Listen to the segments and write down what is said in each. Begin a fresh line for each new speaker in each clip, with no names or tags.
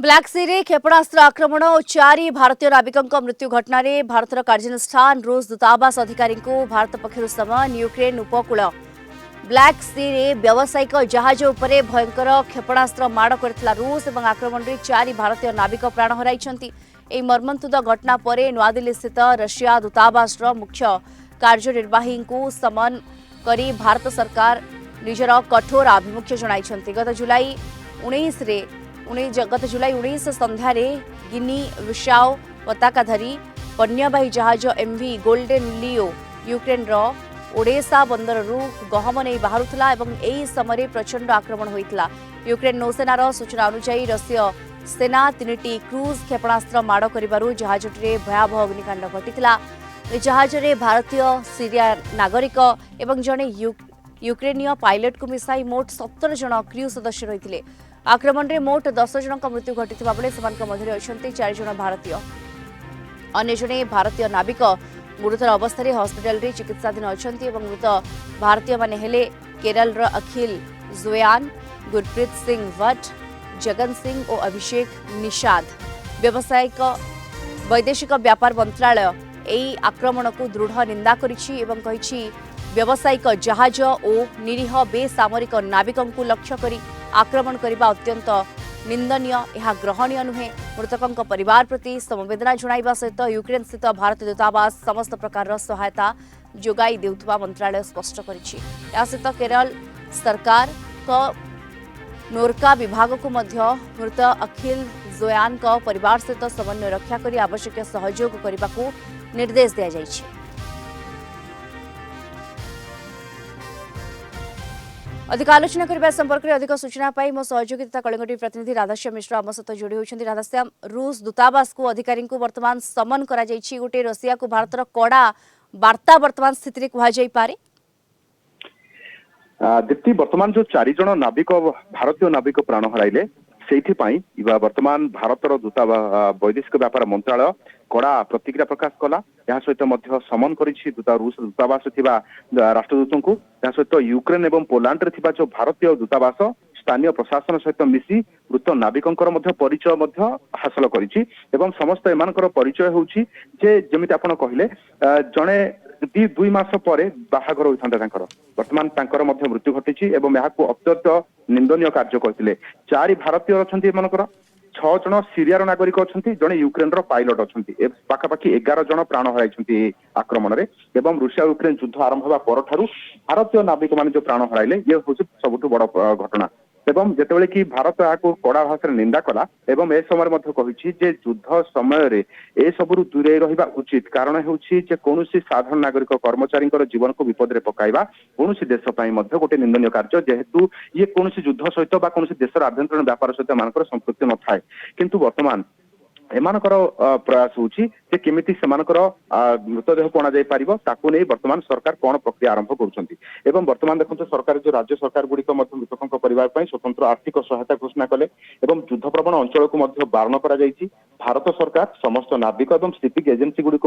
Black सी रे क्षेपणास्त्र आक्रमण और 4 भारतीय नाविकों मृत्यु घटना रे भारतर कार्यानुष्ठान रूस दूतावास अधिकारी को भारत पक्षर समन यूक्रेन उपकूल ब्लैक सी रे व्यावसायिक जहाज उपरे भयंकर क्षेपणास्त्र माड़ करथिला रूस और आक्रमण रे 4 भारतीय नाविक प्राण हराइछंती। एही मर्मन्तुद घटना परे नयादिल्ली स्थित रशिया दूतावास मुख्य कार्यनिर्वाही को समन करी भारत सरकार निजर कठोर आभिमुख्य जणाइछंती। गत जुलाई 19 संध्यारे गिनी विशाओ पताकाधारी पण्यवाही जहाज एमवी गोल्डेन लियो यूक्रेन ओडेसा बंदर गहम नहीं बाहरुला एवं एही समय प्रचंड आक्रमण होता। यूक्रेन नौसेनार सूचना अनुसार रषीय सेना 3टी क्रूज क्षेपणास्त्र माड़ कर जहाजटे भयावह अग्निकांड घटिता। जहाज रे भारतीय सीरिया नागरिक एवं जड़े यूक्रेनीय पायलट को मिसाई मोट 17 जन क्रू सदस्य रही। आक्रमण में मोट 10 जन मृत्यु घटिता बेले मध्य अच्छा 4 जन भारतीय। अन्य जड़े भारतीय नाविक गुरुतर अवस्था हॉस्पिटल रे चिकित्साधीन अच्छा। मृत भारतीय माने हेले केरल अखिल जोयान, गुरप्रीत सिंह भट्ट, जगन सिंह और अभिषेक निषाद। व्यावसायिक वैदेशिक व्यापार मंत्रालय यही आक्रमण को दृढ़ निंदा करिछि एवं कहिछि व्यावसायिक जहाज और निरीह बेसामरिक नाविकों को लक्ष्य करी आक्रमण करने अत्यंत निंदनीय, यह ग्रहणीय नुहे। मृतकों परिवार प्रति समवेदना जणाइबा सहित यूक्रेन स्थित भारतीय दूतावास समस्त प्रकार सहायता जोगाई देउथबा मंत्रालय स्पष्ट करिछि। या सहित केरल सरकार नोरका विभाग को मध्य मृत अखिल जोयान परिवार सहित समन्वय रक्षा करी आवश्यक सहयोग करने को निर्देश दिया जाइछि। अधिक आलोचना करने संपर्क में अधिक सूचना पाई मो सहयोगी तथा कलिंग टीवी प्रतिनिधि राधाश्याम मिश्र आम सहित जोड़ी होती। राधाश्याम, रूस दूतावास को अधिकारी को वर्तमान समन करा जाइछि। गोटे रशिया को भारतर कड़ा वार्ता वर्तमान स्थिति रे कुहा जाई पारे।
दीप्ति, वर्तमान जो 4 जन नाविक भारतीय नाविक प्राण हराइले से वर्तमान भारतर दूता वैदेशिक व्यापार मंत्रालय कड़ा प्रतिक्रिया प्रकाश कला। यह सहित समन करिछि रूस दूतावास राष्ट्रदूतों को। यह सहित यूक्रेन एवं पोलैंड रे थिबा जो भारतीय दूतावास स्थानीय प्रशासन सहित मिसी मृत नाविकंकर परिचय हासिल करिछि एवं समस्त एमानकर परिचय होछि जे जेमिति आपण कहिले जणे 2 मास पर बाहाघर होता। वर्तमान मृत्यु घटी एवं यहाँ अत्यंत निंदनीय कार्य करते। 4 भारतीय अच्छा 6 जन सीरियार नागरिक अच्छा, जड़े यूक्रेन पायलट अच्छा। पाखापाखि 11 जन प्राण हराई आक्रमण में एवं रुषिया यूक्रेन युद्ध आरंभ होगा पर भारतीय नाविक मान जो प्राण हराइले ये हूँ सबुठ बड़ घटना। एवं जितेबाला कि भारत यहाँ कड़ा भाषा निंदा कला एवं ए समय युद्ध समय ए सबू दूरे रहा उचित। कारण हूँ कौन साधारण नागरिक कर्मचारी जीवन को विपद में पकाइबा कौन देश गोटे निंदनीय कार्य, जेहेतु ये कौन युद्ध सहित कौन देशर आभ्यंतरीण व्यापार सहित मान संपृक्ति न थाए। किंतु वर्तमान एमानकर प्रयास होछि जे केमिति सेमानकर मृतदेह को अणाई पारिबो ताकू नहीं वर्तमान सरकार कौन प्रक्रिया आरंभ करुछंती। एवं वर्तमान देखो सरकार जो राज्य सरकार गुड़िक मृतकों परिवार स्वतंत्र आर्थिक सहायता घोषणा कले एवं युद्ध प्रवण अंचल को बारण करा जायछि। भारत सरकार समस्त नाविक एवं शिपिंग एजेंसी गुड़िक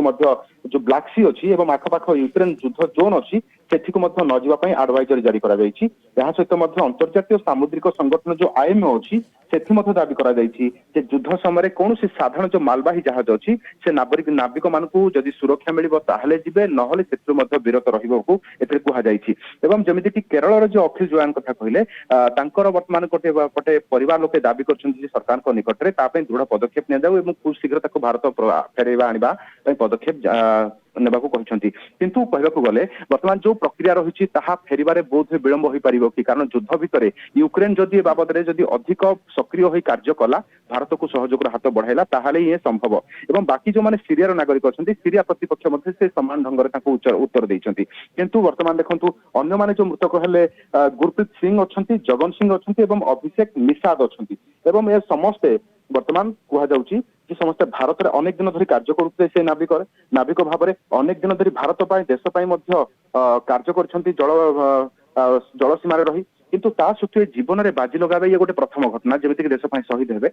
जो ब्लैक सी अच्छी एवं आखपाख यूक्रेन युद्ध जोन अच्छी सेठी को न जावाई आडवाइजरी जारी करा जायछि। यह सहित अंतर्जातीय सामुद्रिक संगठन जो आईएमओ अच्छी सेठी दाबी करा जायछि जे युद्ध समय कौन साधारण जो मालवाही जहाज अच्छी से नाविक मानकू जदि सुरक्षा मिलिबो ताहले जिबे नहले सेतु विरत रहिबो एथिरे कुहा जायछि। एवं जेमिति कि केरल जो अखिल जोयान कथा कहले तांकर वर्तमान पटे परिवार लोके दाबी करछन्ति सरकार को निकट रे तापै दृढ़ पदक्षेप ने जाऊ एवं खूब शीघ्र ताको भारत फेरेबा आनिबा पदक्षेप नेबाकू कहछन्ति। किंतु कहबाकू गले वर्तमान जो प्रक्रिया रहिछि ताहा फेरिबारे बहुत विलंब होई परिबो कि कारण युद्ध भितरे यूक्रेन जदि बाबद रे जदि अधिक सक्रिय होई कार्य कला भारत को सहयोग हाथ बढ़ाइला ताहाले ये संभव। एवं बाकी जो माने सीरियार नागरिक अच्छा सीरिया प्रतिपक्ष मध्य से समान ढंग से उत्तर देइछन्ति। किंतु वर्तमान देखंतु अन्य माने जो मृतक हेले गुरप्रीत सिंह अच्छा, जगन सिंह अच्छा एवं अभिषेक निषाद अच्छा एवं ये समस्ते वर्तमान कह जाउछि कि समस्त भारत में अनेक दिन धरी कार्य करते से नाविक भाव में अनेक दिन धरी भारत देश कार्य करछन्ति जल सीमार रही। किंतु ता सत्वे जीवन में बाजी लगाबे ये गोटे प्रथम घटना जेमिति कि देश शहीद हेबे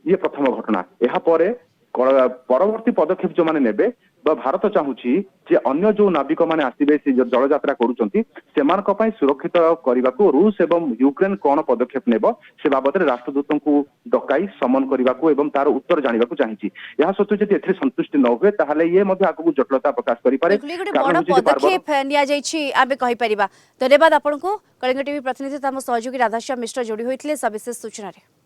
ये प्रथम घटना। यहाँ परवर्ती पदक्षेप जो माने नेबे ବା ଭାରତ ଚାହୁଁଛି ଯେ ଅନ୍ୟ ଯୋଉ ନାବିକ ମାନେ ଆସିବେ ସେ ଜଳଯାତ୍ରା କରୁଛନ୍ତି ସେମାନଙ୍କ ପାଇଁ ସୁରକ୍ଷିତ କରିବାକୁ ରୁଷ ଏବଂ ୟୁକ୍ରେନ କଣ ପଦକ୍ଷେପ ନେବ ସେ ବାବଦରେ ରାଷ୍ଟ୍ରଦୂତଙ୍କୁ ଡକାଇ ସମନ କରିବାକୁ ଏବଂ ତାର ଉତ୍ତର ଜାଣିବାକୁ ଚାହିଁଛି। ଏହା ସତ୍ତ୍ୱେ ଯଦି ଏଥିରେ ସନ୍ତୁଷ୍ଟି ନ ହୁଏ ତାହେଲେ ଇଏ ମଧ୍ୟ ଆଗକୁ ଜଟିଳତା ପ୍ରକାଶ କରିପାରେ।
बिल्कुल ये गोटे बड़ पदक्षेप निया जाइछि आबे कहि परिबा। धन्यवाद आपनको कलिंग टीवी प्रतिनिधि तम सहयोगी राधाश्याम मिश्र जोड़ी होइथिले सविशेष सूचना रे।